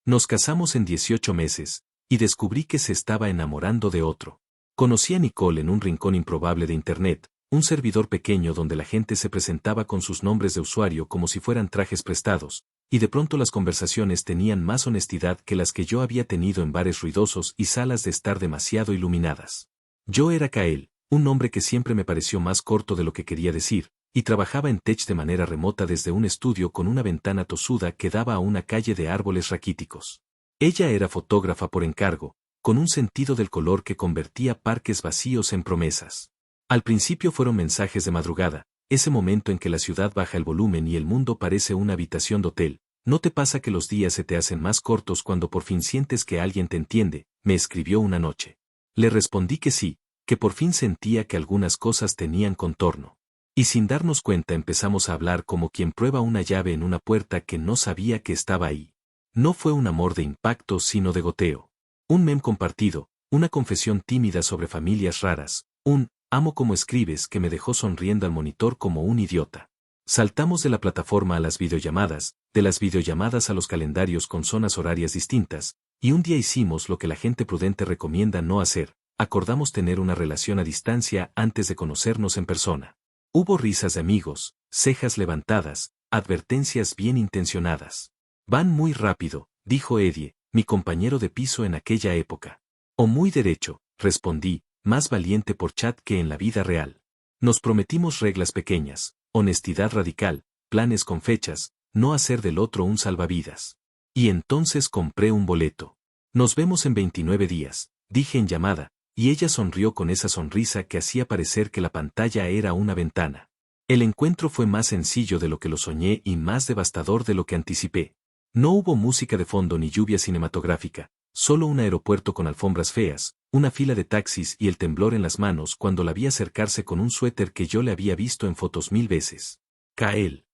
Nos casamos en 18 meses, y descubrí que se estaba enamorando de otro. Conocí a Nicole en un rincón improbable de Internet, un servidor pequeño donde la gente se presentaba con sus nombres de usuario como si fueran trajes prestados, y de pronto las conversaciones tenían más honestidad que las que yo había tenido en bares ruidosos y salas de estar demasiado iluminadas. Yo era Kael, un nombre que siempre me pareció más corto de lo que quería decir, y trabajaba en tech de manera remota desde un estudio con una ventana tosuda que daba a una calle de árboles raquíticos. Ella era fotógrafa por encargo, con un sentido del color que convertía parques vacíos en promesas. Al principio fueron mensajes de madrugada, ese momento en que la ciudad baja el volumen y el mundo parece una habitación de hotel. ¿No te pasa que los días se te hacen más cortos cuando por fin sientes que alguien te entiende?, me escribió una noche. Le respondí que sí, que por fin sentía que algunas cosas tenían contorno. Y sin darnos cuenta empezamos a hablar como quien prueba una llave en una puerta que no sabía que estaba ahí. No fue un amor de impacto sino de goteo. Un meme compartido, una confesión tímida sobre familias raras, un amo como escribes que me dejó sonriendo al monitor como un idiota. Saltamos de la plataforma a las videollamadas, de las videollamadas a los calendarios con zonas horarias distintas, y un día hicimos lo que la gente prudente recomienda no hacer, acordamos tener una relación a distancia antes de conocernos en persona. Hubo risas de amigos, cejas levantadas, advertencias bien intencionadas. Van muy rápido, dijo Eddie, mi compañero de piso en aquella época. O muy derecho, respondí, más valiente por chat que en la vida real. Nos prometimos reglas pequeñas, honestidad radical, planes con fechas, no hacer del otro un salvavidas. Y entonces compré un boleto. Nos vemos en 29 días, dije en llamada, y ella sonrió con esa sonrisa que hacía parecer que la pantalla era una ventana. El encuentro fue más sencillo de lo que lo soñé y más devastador de lo que anticipé. No hubo música de fondo ni lluvia cinematográfica, solo un aeropuerto con alfombras feas, una fila de taxis y el temblor en las manos cuando la vi acercarse con un suéter que yo le había visto en fotos 1000 veces. Kael.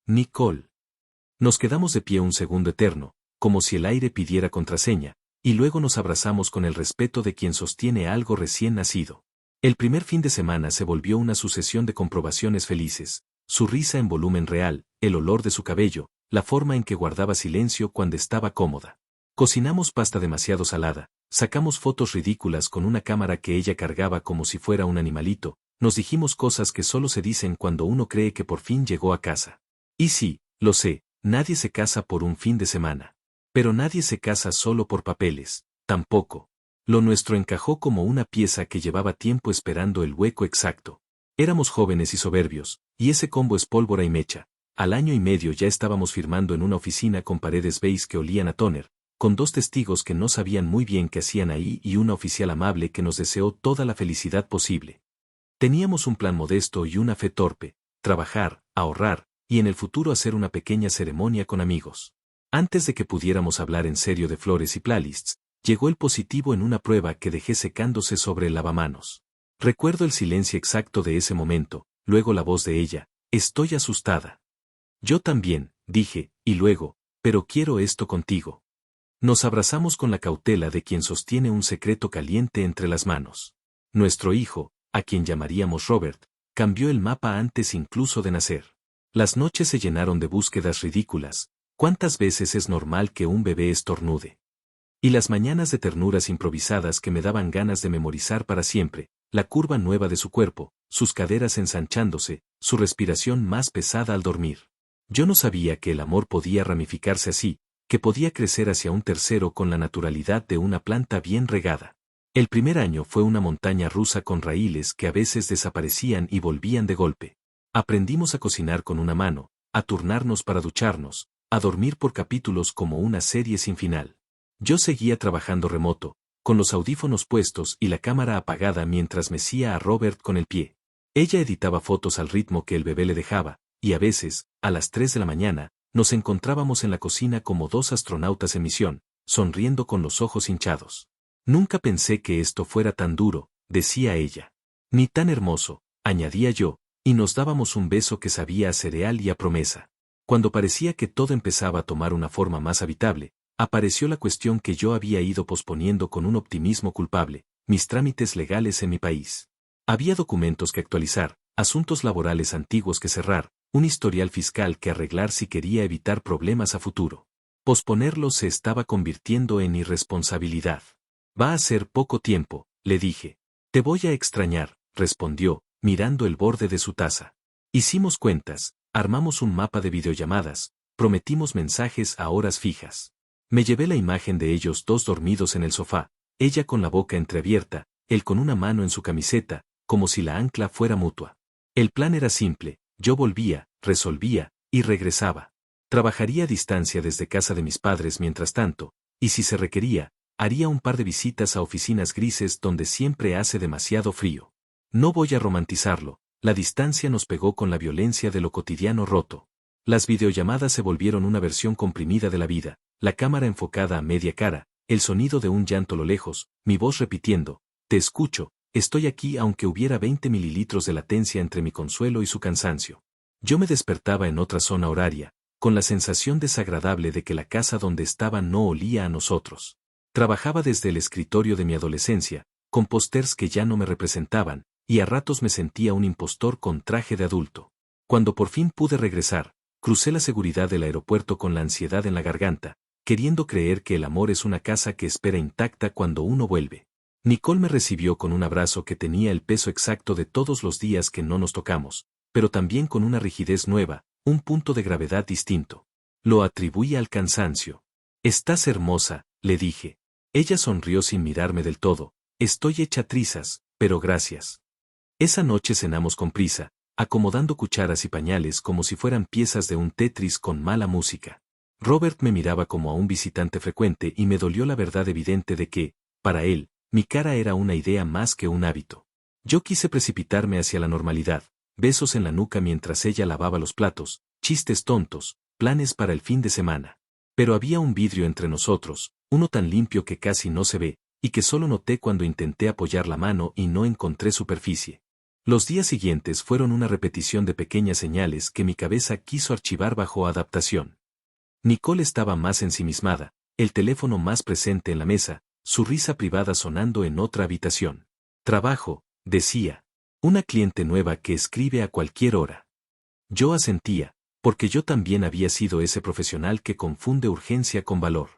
Nicole. Nos quedamos de pie un segundo eterno, como si el aire pidiera contraseña, y luego nos abrazamos con el respeto de quien sostiene algo recién nacido. El primer fin de semana se volvió una sucesión de comprobaciones felices, su risa en volumen real, el olor de su cabello, la forma en que guardaba silencio cuando estaba cómoda. Cocinamos pasta demasiado salada, sacamos fotos ridículas con una cámara que ella cargaba como si fuera un animalito, nos dijimos cosas que solo se dicen cuando uno cree que por fin llegó a casa. Y sí, lo sé, nadie se casa por un fin de semana. Pero nadie se casa solo por papeles, tampoco. Lo nuestro encajó como una pieza que llevaba tiempo esperando el hueco exacto. Éramos jóvenes y soberbios, y ese combo es pólvora y mecha. Al año y medio ya estábamos firmando en una oficina con paredes beige que olían a tóner, con 2 testigos que no sabían muy bien qué hacían ahí y una oficial amable que nos deseó toda la felicidad posible. Teníamos un plan modesto y una fe torpe, trabajar, ahorrar, y en el futuro hacer una pequeña ceremonia con amigos. Antes de que pudiéramos hablar en serio de flores y playlists, llegó el positivo en una prueba que dejé secándose sobre el lavamanos. Recuerdo el silencio exacto de ese momento, luego la voz de ella, estoy asustada. Yo también, dije, y luego, pero quiero esto contigo. Nos abrazamos con la cautela de quien sostiene un secreto caliente entre las manos. Nuestro hijo, a quien llamaríamos Robert, cambió el mapa antes incluso de nacer. Las noches se llenaron de búsquedas ridículas. ¿Cuántas veces es normal que un bebé estornude? Y las mañanas de ternuras improvisadas que me daban ganas de memorizar para siempre, la curva nueva de su cuerpo, sus caderas ensanchándose, su respiración más pesada al dormir. Yo no sabía que el amor podía ramificarse así, que podía crecer hacia un tercero con la naturalidad de una planta bien regada. El primer año fue una montaña rusa con raíles que a veces desaparecían y volvían de golpe. Aprendimos a cocinar con una mano, a turnarnos para ducharnos, a dormir por capítulos como una serie sin final. Yo seguía trabajando remoto, con los audífonos puestos y la cámara apagada mientras mecía a Robert con el pie. Ella editaba fotos al ritmo que el bebé le dejaba, y a veces, a las 3 de la mañana, nos encontrábamos en la cocina como 2 astronautas en misión, sonriendo con los ojos hinchados. Nunca pensé que esto fuera tan duro, decía ella. Ni tan hermoso, añadía yo, y nos dábamos un beso que sabía a cereal y a promesa. Cuando parecía que todo empezaba a tomar una forma más habitable, apareció la cuestión que yo había ido posponiendo con un optimismo culpable, mis trámites legales en mi país. Había documentos que actualizar, asuntos laborales antiguos que cerrar, un historial fiscal que arreglar si quería evitar problemas a futuro. Posponerlo se estaba convirtiendo en irresponsabilidad. Va a ser poco tiempo, le dije. Te voy a extrañar, respondió, mirando el borde de su taza. Hicimos cuentas, armamos un mapa de videollamadas, prometimos mensajes a horas fijas. Me llevé la imagen de ellos dos dormidos en el sofá, ella con la boca entreabierta, él con una mano en su camiseta, como si la ancla fuera mutua. El plan era simple, yo volvía, resolvía, y regresaba. Trabajaría a distancia desde casa de mis padres mientras tanto, y si se requería, haría un par de visitas a oficinas grises donde siempre hace demasiado frío. No voy a romantizarlo, la distancia nos pegó con la violencia de lo cotidiano roto. Las videollamadas se volvieron una versión comprimida de la vida, la cámara enfocada a media cara, el sonido de un llanto a lo lejos, mi voz repitiendo, te escucho, estoy aquí aunque hubiera 20 mililitros de latencia entre mi consuelo y su cansancio. Yo me despertaba en otra zona horaria, con la sensación desagradable de que la casa donde estaba no olía a nosotros. Trabajaba desde el escritorio de mi adolescencia, con pósters que ya no me representaban, y a ratos me sentía un impostor con traje de adulto. Cuando por fin pude regresar, crucé la seguridad del aeropuerto con la ansiedad en la garganta, queriendo creer que el amor es una casa que espera intacta cuando uno vuelve. Nicole me recibió con un abrazo que tenía el peso exacto de todos los días que no nos tocamos, pero también con una rigidez nueva, un punto de gravedad distinto. Lo atribuí al cansancio. Estás hermosa, le dije. Ella sonrió sin mirarme del todo. Estoy hecha trizas, pero gracias. Esa noche cenamos con prisa, acomodando cucharas y pañales como si fueran piezas de un Tetris con mala música. Robert me miraba como a un visitante frecuente y me dolió la verdad evidente de que, para él, mi cara era una idea más que un hábito. Yo quise precipitarme hacia la normalidad, besos en la nuca mientras ella lavaba los platos, chistes tontos, planes para el fin de semana. Pero había un vidrio entre nosotros, uno tan limpio que casi no se ve, y que solo noté cuando intenté apoyar la mano y no encontré superficie. Los días siguientes fueron una repetición de pequeñas señales que mi cabeza quiso archivar bajo adaptación. Nicole estaba más ensimismada, el teléfono más presente en la mesa, su risa privada sonando en otra habitación. Trabajo, decía. Una cliente nueva que escribe a cualquier hora. Yo asentía, porque yo también había sido ese profesional que confunde urgencia con valor.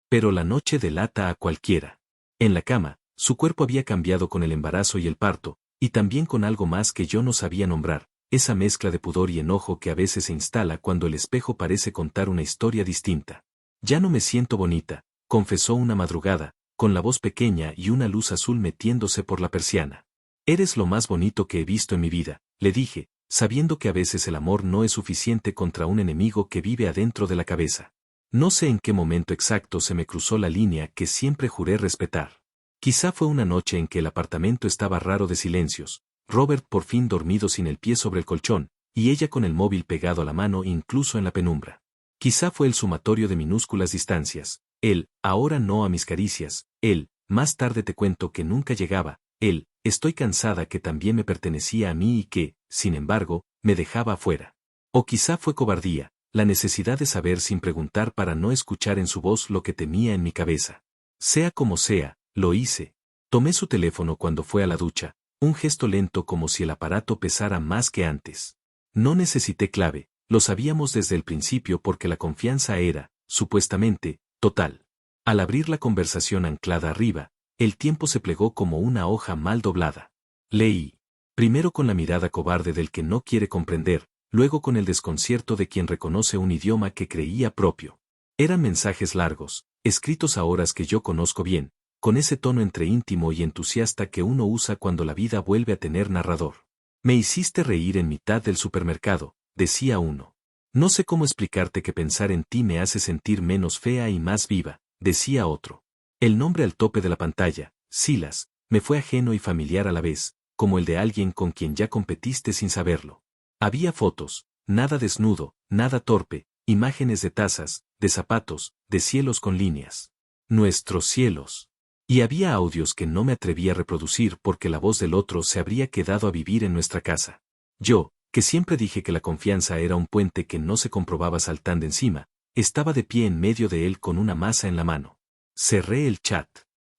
Pero la noche delata a cualquiera. En la cama, su cuerpo había cambiado con el embarazo y el parto, y también con algo más que yo no sabía nombrar, esa mezcla de pudor y enojo que a veces se instala cuando el espejo parece contar una historia distinta. Ya no me siento bonita, confesó una madrugada, con la voz pequeña y una luz azul metiéndose por la persiana. Eres lo más bonito que he visto en mi vida, le dije, sabiendo que a veces el amor no es suficiente contra un enemigo que vive adentro de la cabeza. No sé en qué momento exacto se me cruzó la línea que siempre juré respetar. Quizá fue una noche en que el apartamento estaba raro de silencios, Robert por fin dormido sin el pie sobre el colchón, y ella con el móvil pegado a la mano incluso en la penumbra. Quizá fue el sumatorio de minúsculas distancias, él, ahora no a mis caricias, él, más tarde te cuento que nunca llegaba, él, estoy cansada que también me pertenecía a mí y que, sin embargo, me dejaba afuera. O quizá fue cobardía, la necesidad de saber sin preguntar para no escuchar en su voz lo que temía en mi cabeza. Sea como sea, lo hice. Tomé su teléfono cuando fue a la ducha, un gesto lento como si el aparato pesara más que antes. No necesité clave, lo sabíamos desde el principio porque la confianza era, supuestamente, total. Al abrir la conversación anclada arriba, el tiempo se plegó como una hoja mal doblada. Leí. Primero con la mirada cobarde del que no quiere comprender, luego con el desconcierto de quien reconoce un idioma que creía propio. Eran mensajes largos, escritos a horas que yo conozco bien, con ese tono entre íntimo y entusiasta que uno usa cuando la vida vuelve a tener narrador. Me hiciste reír en mitad del supermercado, decía uno. No sé cómo explicarte que pensar en ti me hace sentir menos fea y más viva, decía otro. El nombre al tope de la pantalla, Silas, me fue ajeno y familiar a la vez, como el de alguien con quien ya competiste sin saberlo. Había fotos, nada desnudo, nada torpe, imágenes de tazas, de zapatos, de cielos con líneas. Nuestros cielos. Y había audios que no me atreví a reproducir porque la voz del otro se habría quedado a vivir en nuestra casa. Yo, que siempre dije que la confianza era un puente que no se comprobaba saltando encima, estaba de pie en medio de él con una masa en la mano. Cerré el chat.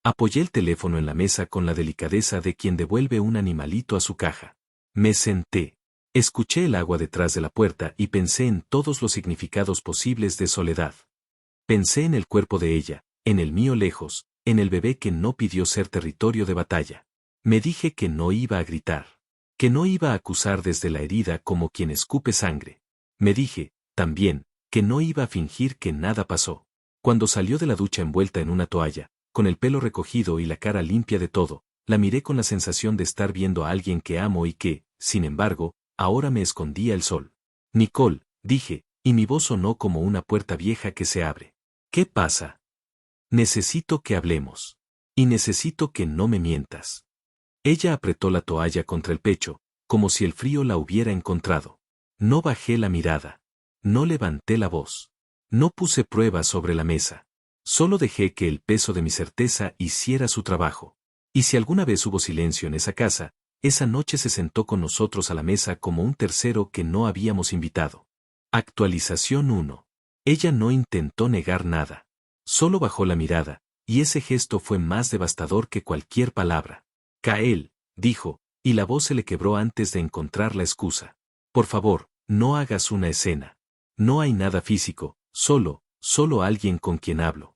Apoyé el teléfono en la mesa con la delicadeza de quien devuelve un animalito a su caja. Me senté. Escuché el agua detrás de la puerta y pensé en todos los significados posibles de soledad. Pensé en el cuerpo de ella, en el mío lejos, en el bebé que no pidió ser territorio de batalla. Me dije que no iba a gritar, que no iba a acusar desde la herida como quien escupe sangre. Me dije, también, que no iba a fingir que nada pasó. Cuando salió de la ducha envuelta en una toalla, con el pelo recogido y la cara limpia de todo, la miré con la sensación de estar viendo a alguien que amo y que, sin embargo, ahora me escondía el sol. Nicole, dije, y mi voz sonó como una puerta vieja que se abre. ¿Qué pasa? Necesito que hablemos. Y necesito que no me mientas. Ella apretó la toalla contra el pecho, como si el frío la hubiera encontrado. No bajé la mirada. No levanté la voz. No puse pruebas sobre la mesa. Solo dejé que el peso de mi certeza hiciera su trabajo. Y si alguna vez hubo silencio en esa casa, esa noche se sentó con nosotros a la mesa como un tercero que no habíamos invitado. Actualización 1. Ella no intentó negar nada. Solo bajó la mirada, y ese gesto fue más devastador que cualquier palabra. Kael, dijo, y la voz se le quebró antes de encontrar la excusa. Por favor, no hagas una escena. No hay nada físico, solo alguien con quien hablo.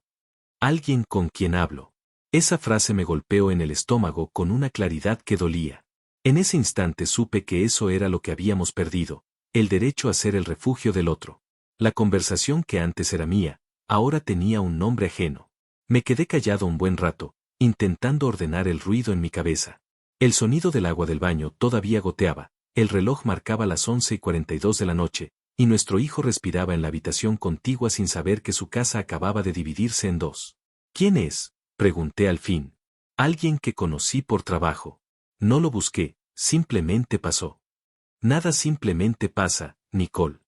Alguien con quien hablo. Esa frase me golpeó en el estómago con una claridad que dolía. En ese instante supe que eso era lo que habíamos perdido, el derecho a ser el refugio del otro. La conversación que antes era mía, ahora tenía un nombre ajeno. Me quedé callado un buen rato, intentando ordenar el ruido en mi cabeza. El sonido del agua del baño todavía goteaba, el reloj marcaba las 11:42 de la noche, y nuestro hijo respiraba en la habitación contigua sin saber que su casa acababa de dividirse en dos. ¿Quién es?, pregunté al fin. Alguien que conocí por trabajo. No lo busqué, simplemente pasó. Nada simplemente pasa, Nicole.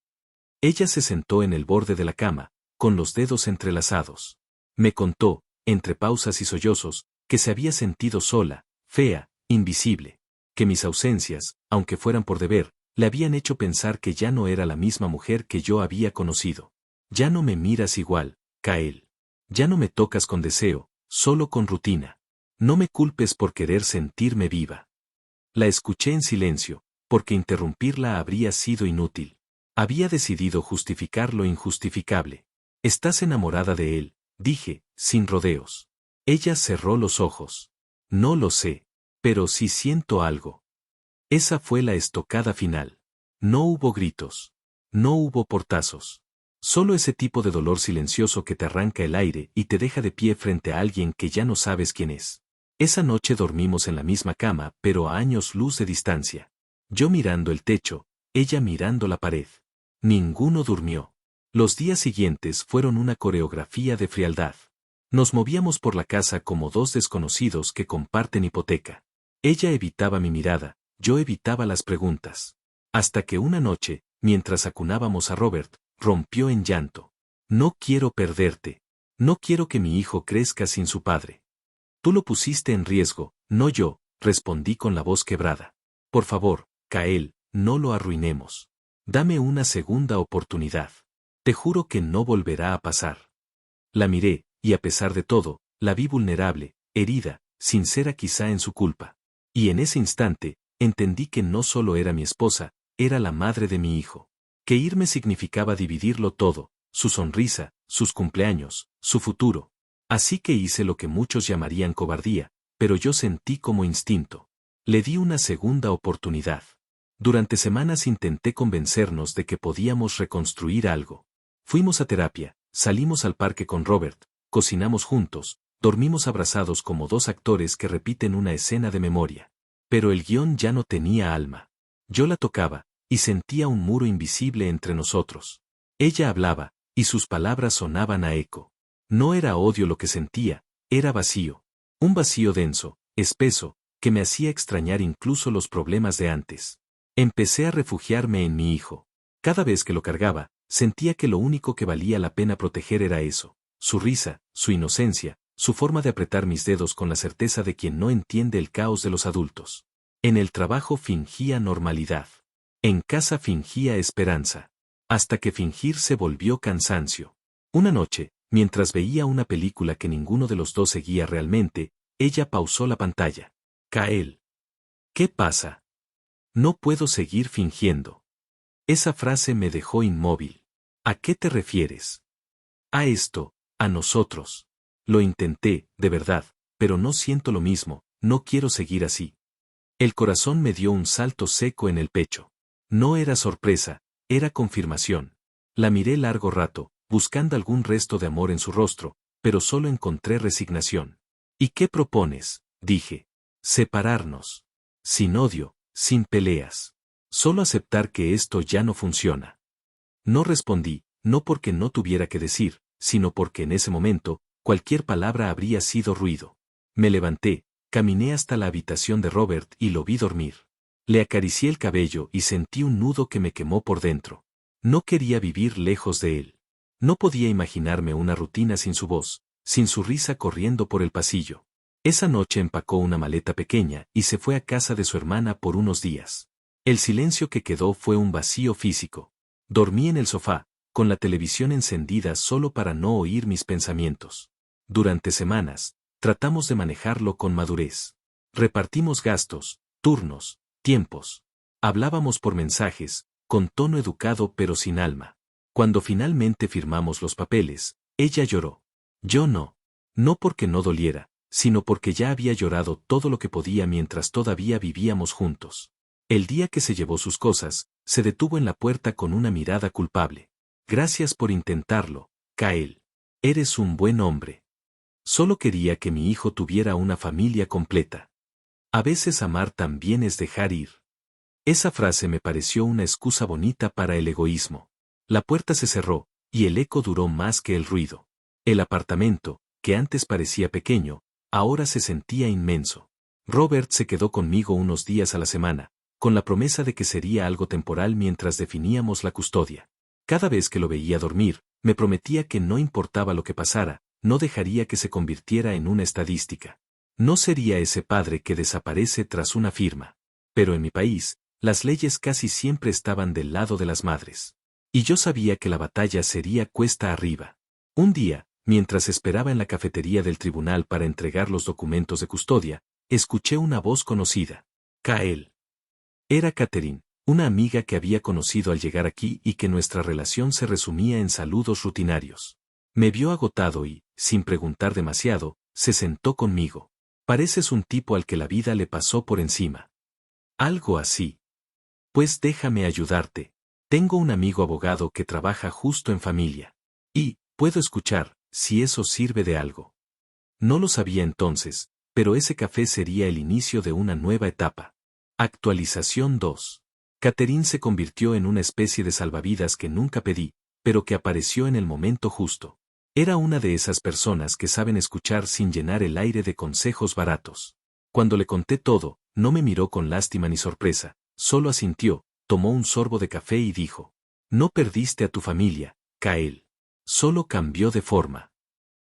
Ella se sentó en el borde de la cama, con los dedos entrelazados. Me contó, entre pausas y sollozos, que se había sentido sola, fea, invisible. Que mis ausencias, aunque fueran por deber, le habían hecho pensar que ya no era la misma mujer que yo había conocido. Ya no me miras igual, Kael. Ya no me tocas con deseo, solo con rutina. No me culpes por querer sentirme viva. La escuché en silencio, porque interrumpirla habría sido inútil. Había decidido justificar lo injustificable. Estás enamorada de él, dije, sin rodeos. Ella cerró los ojos. No lo sé, pero sí siento algo. Esa fue la estocada final. No hubo gritos. No hubo portazos. Solo ese tipo de dolor silencioso que te arranca el aire y te deja de pie frente a alguien que ya no sabes quién es. Esa noche dormimos en la misma cama, pero a años luz de distancia. Yo mirando el techo, ella mirando la pared. Ninguno durmió. Los días siguientes fueron una coreografía de frialdad. Nos movíamos por la casa como dos desconocidos que comparten hipoteca. Ella evitaba mi mirada, yo evitaba las preguntas. Hasta que una noche, mientras acunábamos a Robert, rompió en llanto. No quiero perderte. No quiero que mi hijo crezca sin su padre. Tú lo pusiste en riesgo, no yo, respondí con la voz quebrada. Por favor, Kael, no lo arruinemos. Dame una segunda oportunidad. Te juro que no volverá a pasar. La miré, y a pesar de todo, la vi vulnerable, herida, sincera quizá en su culpa. Y en ese instante, entendí que no solo era mi esposa, era la madre de mi hijo. Que irme significaba dividirlo todo, su sonrisa, sus cumpleaños, su futuro. Así que hice lo que muchos llamarían cobardía, pero yo sentí como instinto. Le di una segunda oportunidad. Durante semanas intenté convencernos de que podíamos reconstruir algo. Fuimos a terapia, salimos al parque con Robert, cocinamos juntos, dormimos abrazados como dos actores que repiten una escena de memoria. Pero el guión ya no tenía alma. Yo la tocaba, y sentía un muro invisible entre nosotros. Ella hablaba, y sus palabras sonaban a eco. No era odio lo que sentía, era vacío. Un vacío denso, espeso, que me hacía extrañar incluso los problemas de antes. Empecé a refugiarme en mi hijo. Cada vez que lo cargaba, sentía que lo único que valía la pena proteger era eso, su risa, su inocencia, su forma de apretar mis dedos con la certeza de quien no entiende el caos de los adultos. En el trabajo fingía normalidad. En casa fingía esperanza. Hasta que fingir se volvió cansancio. Una noche, mientras veía una película que ninguno de los dos seguía realmente, ella pausó la pantalla. Kael. ¿Qué pasa? No puedo seguir fingiendo. Esa frase me dejó inmóvil. ¿A qué te refieres? A esto, A nosotros. Lo intenté, de verdad, pero no siento lo mismo, no quiero seguir así. El corazón me dio un salto seco en el pecho. No era sorpresa, era confirmación. La miré largo rato, buscando algún resto de amor en su rostro, pero solo encontré resignación. ¿Y qué propones? Dije. Separarnos. Sin odio, sin peleas. Solo aceptar que esto ya no funciona. No respondí, no porque no tuviera que decir, sino porque en ese momento, cualquier palabra habría sido ruido. Me levanté, caminé hasta la habitación de Robert y lo vi dormir. Le acaricié el cabello y sentí un nudo que me quemó por dentro. No quería vivir lejos de él. No podía imaginarme una rutina sin su voz, sin su risa corriendo por el pasillo. Esa noche empacó una maleta pequeña y se fue a casa de su hermana por unos días. El silencio que quedó fue un vacío físico. Dormí en el sofá, con la televisión encendida solo para no oír mis pensamientos. Durante semanas, tratamos de manejarlo con madurez. Repartimos gastos, turnos, tiempos. Hablábamos por mensajes, con tono educado pero sin alma. Cuando finalmente firmamos los papeles, ella lloró. Yo no. No porque no doliera, sino porque ya había llorado todo lo que podía mientras todavía vivíamos juntos. El día que se llevó sus cosas, se detuvo en la puerta con una mirada culpable. Gracias por intentarlo, Kael. Eres un buen hombre. Solo quería que mi hijo tuviera una familia completa. A veces amar también es dejar ir. Esa frase me pareció una excusa bonita para el egoísmo. La puerta se cerró, y el eco duró más que el ruido. El apartamento, que antes parecía pequeño, ahora se sentía inmenso. Robert se quedó conmigo unos días a la semana, con la promesa de que sería algo temporal mientras definíamos la custodia. Cada vez que lo veía dormir, me prometía que no importaba lo que pasara, no dejaría que se convirtiera en una estadística. No sería ese padre que desaparece tras una firma. Pero en mi país, las leyes casi siempre estaban del lado de las madres. Y yo sabía que la batalla sería cuesta arriba. Un día, mientras esperaba en la cafetería del tribunal para entregar los documentos de custodia, escuché una voz conocida. Kael. Era Catherine, una amiga que había conocido al llegar aquí y que nuestra relación se resumía en saludos rutinarios. Me vio agotado y, sin preguntar demasiado, se sentó conmigo. Pareces un tipo al que la vida le pasó por encima. Algo así. Pues déjame ayudarte. Tengo un amigo abogado que trabaja justo en familia. Y, puedo escuchar, si eso sirve de algo. No lo sabía entonces, pero ese café sería el inicio de una nueva etapa. Actualización 2. Catherine se convirtió en una especie de salvavidas que nunca pedí, pero que apareció en el momento justo. Era una de esas personas que saben escuchar sin llenar el aire de consejos baratos. Cuando le conté todo, no me miró con lástima ni sorpresa, solo asintió, tomó un sorbo de café y dijo: No perdiste a tu familia, Kael. Solo cambió de forma.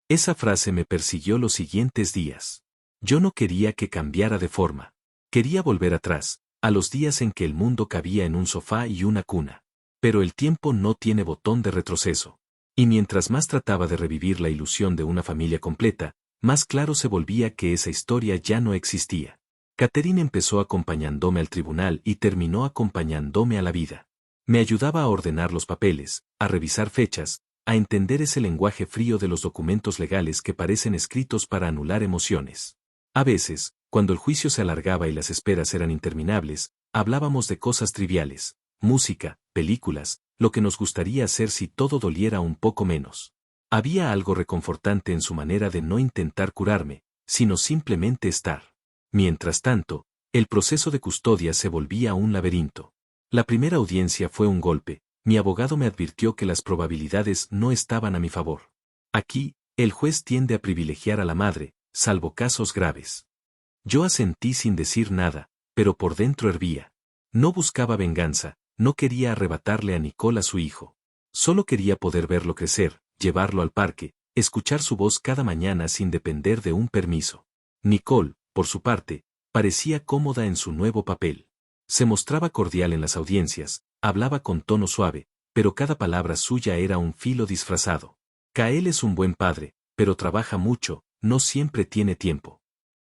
Esa frase me persiguió los siguientes días. Yo no quería que cambiara de forma. Quería volver atrás, a los días en que el mundo cabía en un sofá y una cuna. Pero el tiempo no tiene botón de retroceso. Y mientras más trataba de revivir la ilusión de una familia completa, más claro se volvía que esa historia ya no existía. Catherine empezó acompañándome al tribunal y terminó acompañándome a la vida. Me ayudaba a ordenar los papeles, a revisar fechas, a entender ese lenguaje frío de los documentos legales que parecen escritos para anular emociones. A veces, cuando el juicio se alargaba y las esperas eran interminables, hablábamos de cosas triviales, música, películas, lo que nos gustaría hacer si todo doliera un poco menos. Había algo reconfortante en su manera de no intentar curarme, sino simplemente estar. Mientras tanto, el proceso de custodia se volvía un laberinto. La primera audiencia fue un golpe. Mi abogado me advirtió que las probabilidades no estaban a mi favor. Aquí, el juez tiende a privilegiar a la madre, salvo casos graves. Yo asentí sin decir nada, pero por dentro hervía. No buscaba venganza, no quería arrebatarle a Nicole a su hijo. Solo quería poder verlo crecer, llevarlo al parque, escuchar su voz cada mañana sin depender de un permiso. Nicole, por su parte, parecía cómoda en su nuevo papel. Se mostraba cordial en las audiencias, hablaba con tono suave, pero cada palabra suya era un filo disfrazado. Kael es un buen padre, pero trabaja mucho, no siempre tiene tiempo.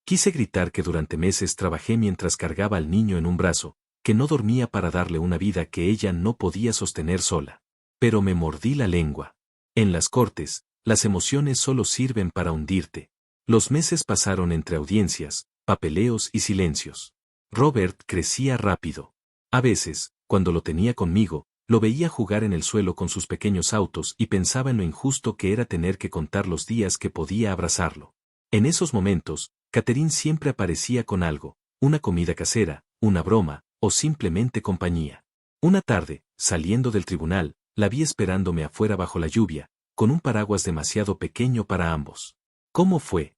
Quise gritar que durante meses trabajé mientras cargaba al niño en un brazo, que no dormía para darle una vida que ella no podía sostener sola. Pero me mordí la lengua. En las cortes, las emociones solo sirven para hundirte. Los meses pasaron entre audiencias, papeleos y silencios. Robert crecía rápido. A veces, cuando lo tenía conmigo, lo veía jugar en el suelo con sus pequeños autos y pensaba en lo injusto que era tener que contar los días que podía abrazarlo. En esos momentos, Catherine siempre aparecía con algo, una comida casera, una broma, o simplemente compañía. Una tarde, saliendo del tribunal, la vi esperándome afuera bajo la lluvia, con un paraguas demasiado pequeño para ambos. ¿Cómo fue?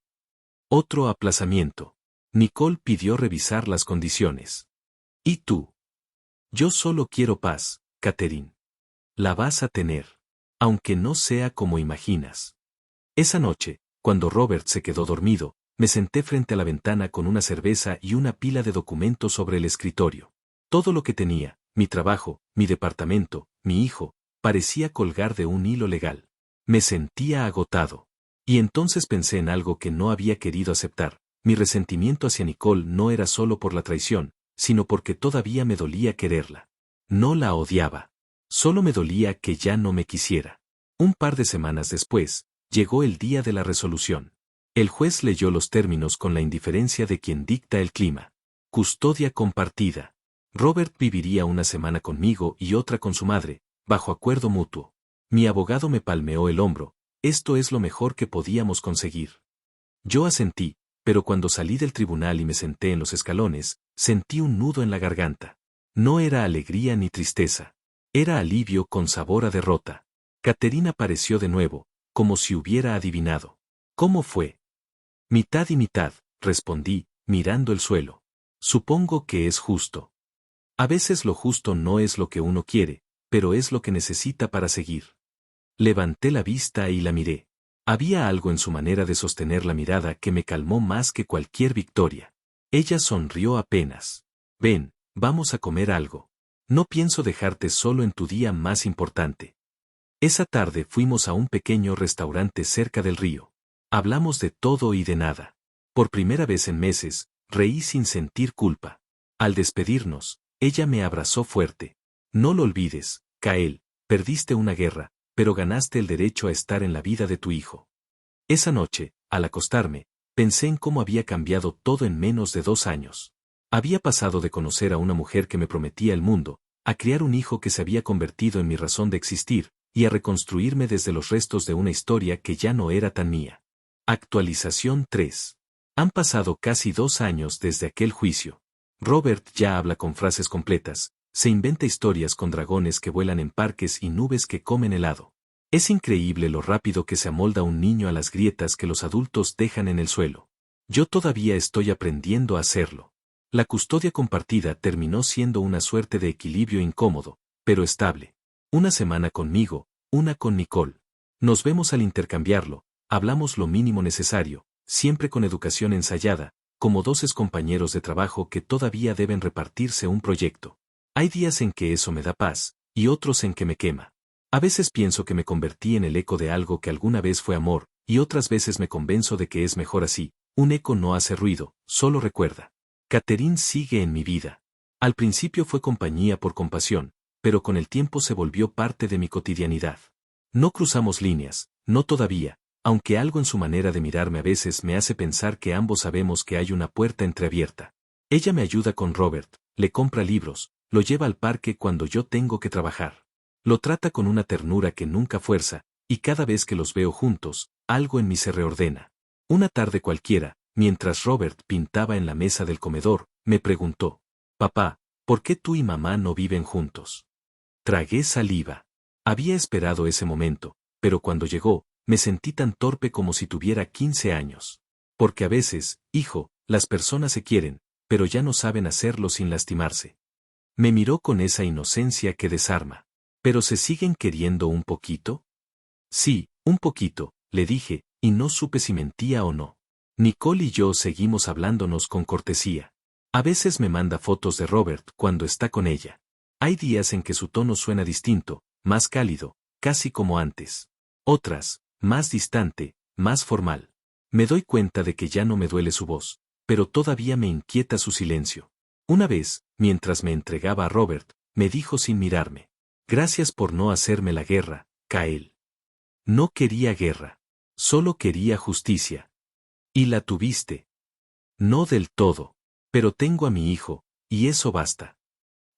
Otro aplazamiento. Nicole pidió revisar las condiciones. ¿Y tú? Yo solo quiero paz, Catherine. La vas a tener. Aunque no sea como imaginas. Esa noche, cuando Robert se quedó dormido, me senté frente a la ventana con una cerveza y una pila de documentos sobre el escritorio. Todo lo que tenía, mi trabajo, mi departamento, mi hijo, parecía colgar de un hilo legal. Me sentía agotado. Y entonces pensé en algo que no había querido aceptar. Mi resentimiento hacia Nicole no era solo por la traición, sino porque todavía me dolía quererla. No la odiaba. Solo me dolía que ya no me quisiera. Un par de semanas después, llegó el día de la resolución. El juez leyó los términos con la indiferencia de quien dicta el clima. Custodia compartida. Robert viviría una semana conmigo y otra con su madre, bajo acuerdo mutuo. Mi abogado me palmeó el hombro. Esto es lo mejor que podíamos conseguir. Yo asentí, pero cuando salí del tribunal y me senté en los escalones, sentí un nudo en la garganta. No era alegría ni tristeza. Era alivio con sabor a derrota. Catherine apareció de nuevo, como si hubiera adivinado. ¿Cómo fue? Mitad y mitad, respondí, mirando el suelo. Supongo que es justo. A veces lo justo no es lo que uno quiere, pero es lo que necesita para seguir. Levanté la vista y la miré. Había algo en su manera de sostener la mirada que me calmó más que cualquier victoria. Ella sonrió apenas. Ven, vamos a comer algo. No pienso dejarte solo en tu día más importante. Esa tarde fuimos a un pequeño restaurante cerca del río. Hablamos de todo y de nada. Por primera vez en meses, reí sin sentir culpa. Al despedirnos, ella me abrazó fuerte. No lo olvides, Kael, perdiste una guerra, pero ganaste el derecho a estar en la vida de tu hijo. Esa noche, al acostarme, pensé en cómo había cambiado todo en menos de 2 años. Había pasado de conocer a una mujer que me prometía el mundo, a criar un hijo que se había convertido en mi razón de existir, y a reconstruirme desde los restos de una historia que ya no era tan mía. Actualización 3. Han pasado casi 2 años desde aquel juicio. Robert ya habla con frases completas, se inventa historias con dragones que vuelan en parques y nubes que comen helado. Es increíble lo rápido que se amolda un niño a las grietas que los adultos dejan en el suelo. Yo todavía estoy aprendiendo a hacerlo. La custodia compartida terminó siendo una suerte de equilibrio incómodo, pero estable. Una semana conmigo, una con Nicole. Nos vemos al intercambiarlo, hablamos lo mínimo necesario, siempre con educación ensayada, como 2 compañeros de trabajo que todavía deben repartirse un proyecto. Hay días en que eso me da paz, y otros en que me quema. A veces pienso que me convertí en el eco de algo que alguna vez fue amor, y otras veces me convenzo de que es mejor así. Un eco no hace ruido, solo recuerda. Catherine sigue en mi vida. Al principio fue compañía por compasión, pero con el tiempo se volvió parte de mi cotidianidad. No cruzamos líneas, no todavía, aunque algo en su manera de mirarme a veces me hace pensar que ambos sabemos que hay una puerta entreabierta. Ella me ayuda con Robert, le compra libros, lo lleva al parque cuando yo tengo que trabajar. Lo trata con una ternura que nunca fuerza, y cada vez que los veo juntos, algo en mí se reordena. Una tarde cualquiera, mientras Robert pintaba en la mesa del comedor, me preguntó: «Papá, ¿por qué tú y mamá no viven juntos?». Tragué saliva. Había esperado ese momento, pero cuando llegó, me sentí tan torpe como si tuviera 15 años. Porque a veces, hijo, las personas se quieren, pero ya no saben hacerlo sin lastimarse. Me miró con esa inocencia que desarma. ¿Pero se siguen queriendo un poquito? Sí, un poquito, le dije, y no supe si mentía o no. Nicole y yo seguimos hablándonos con cortesía. A veces me manda fotos de Robert cuando está con ella. Hay días en que su tono suena distinto, más cálido, casi como antes. Otras, más distante, más formal. Me doy cuenta de que ya no me duele su voz, pero todavía me inquieta su silencio. Una vez, mientras me entregaba a Robert, me dijo sin mirarme: «Gracias por no hacerme la guerra, Kael». No quería guerra. Solo quería justicia. Y la tuviste. No del todo. Pero tengo a mi hijo, y eso basta.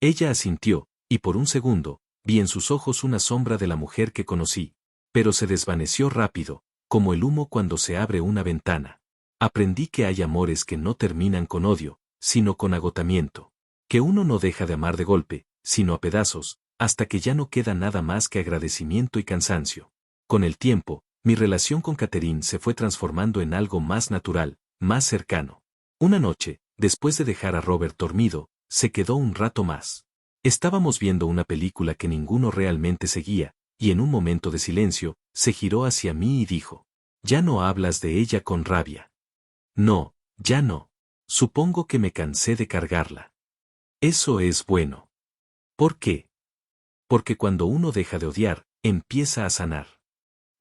Ella asintió, y por un segundo, vi en sus ojos una sombra de la mujer que conocí, pero se desvaneció rápido, como el humo cuando se abre una ventana. Aprendí que hay amores que no terminan con odio, sino con agotamiento. Que uno no deja de amar de golpe, sino a pedazos, hasta que ya no queda nada más que agradecimiento y cansancio. Con el tiempo, mi relación con Catherine se fue transformando en algo más natural, más cercano. Una noche, después de dejar a Robert dormido, se quedó un rato más. Estábamos viendo una película que ninguno realmente seguía, y en un momento de silencio, se giró hacia mí y dijo: «¿Ya no hablas de ella con rabia?» «No, ya no. Supongo que me cansé de cargarla». «Eso es bueno». «¿Por qué?» «Porque cuando uno deja de odiar, empieza a sanar».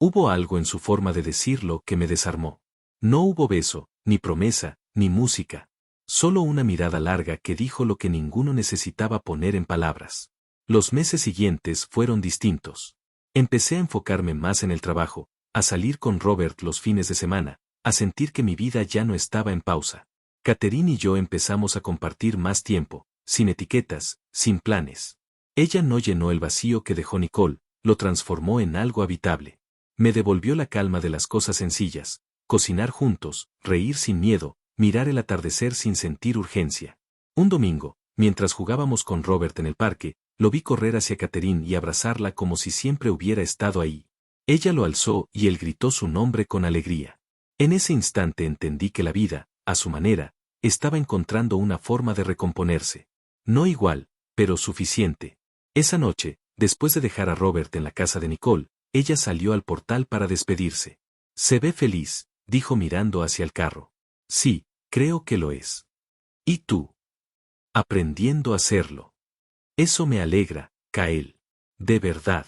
Hubo algo en su forma de decirlo que me desarmó. No hubo beso, ni promesa, ni música. Solo una mirada larga que dijo lo que ninguno necesitaba poner en palabras. Los meses siguientes fueron distintos. Empecé a enfocarme más en el trabajo, a salir con Robert los fines de semana, a sentir que mi vida ya no estaba en pausa. Catherine y yo empezamos a compartir más tiempo, sin etiquetas, sin planes. Ella no llenó el vacío que dejó Nicole, lo transformó en algo habitable. Me devolvió la calma de las cosas sencillas, cocinar juntos, reír sin miedo, mirar el atardecer sin sentir urgencia. Un domingo, mientras jugábamos con Robert en el parque, lo vi correr hacia Catherine y abrazarla como si siempre hubiera estado ahí. Ella lo alzó y él gritó su nombre con alegría. En ese instante entendí que la vida, a su manera, estaba encontrando una forma de recomponerse. No igual, pero suficiente. Esa noche, después de dejar a Robert en la casa de Nicole, ella salió al portal para despedirse. «Se ve feliz», dijo mirando hacia el carro. «Sí, creo que lo es». «¿Y tú?» «Aprendiendo a hacerlo». «Eso me alegra, Kael. De verdad».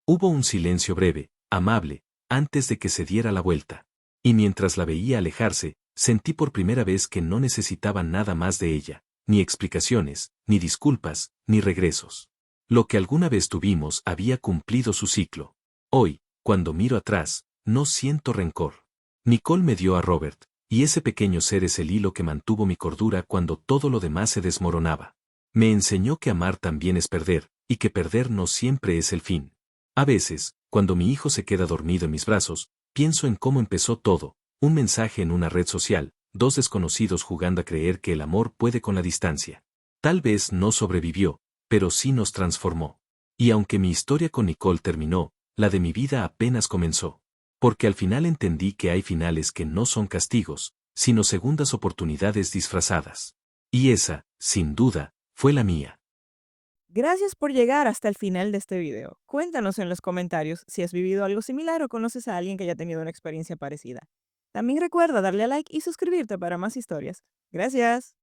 Hubo un silencio breve, amable, antes de que se diera la vuelta. Y mientras la veía alejarse, sentí por primera vez que no necesitaba nada más de ella, ni explicaciones, ni disculpas, ni regresos. Lo que alguna vez tuvimos había cumplido su ciclo. Hoy, cuando miro atrás, no siento rencor. Nicole me dio a Robert, y ese pequeño ser es el hilo que mantuvo mi cordura cuando todo lo demás se desmoronaba. Me enseñó que amar también es perder, y que perder no siempre es el fin. A veces, cuando mi hijo se queda dormido en mis brazos, pienso en cómo empezó todo, un mensaje en una red social, dos desconocidos jugando a creer que el amor puede con la distancia. Tal vez no sobrevivió, pero sí nos transformó. Y aunque mi historia con Nicole terminó, la de mi vida apenas comenzó. Porque al final entendí que hay finales que no son castigos, sino segundas oportunidades disfrazadas. Y esa, sin duda, fue la mía. Gracias por llegar hasta el final de este video. Cuéntanos en los comentarios si has vivido algo similar o conoces a alguien que haya tenido una experiencia parecida. También recuerda darle a like y suscribirte para más historias. Gracias.